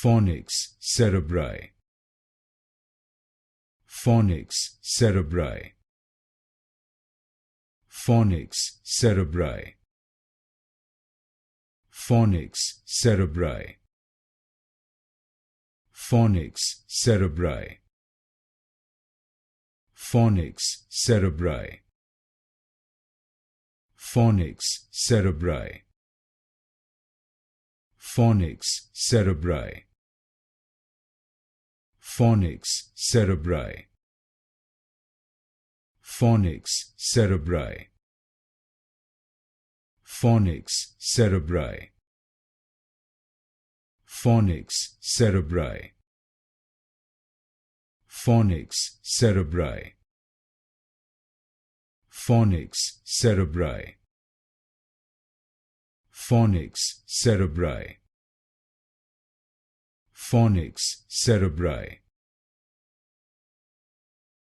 Fornix Cerebri, Fornix Cerebri, Fornix Cerebri, Fornix Cerebri, Fornix Cerebri, Fornix Cerebri, Fornix Cerebri, Fornix Cerebri, Fornix Cerebri, Fornix Cerebri, Fornix Cerebri, Fornix Cerebri, Fornix Cerebri, Fornix Cerebri, Fornix Cerebri, Fornix Cerebri,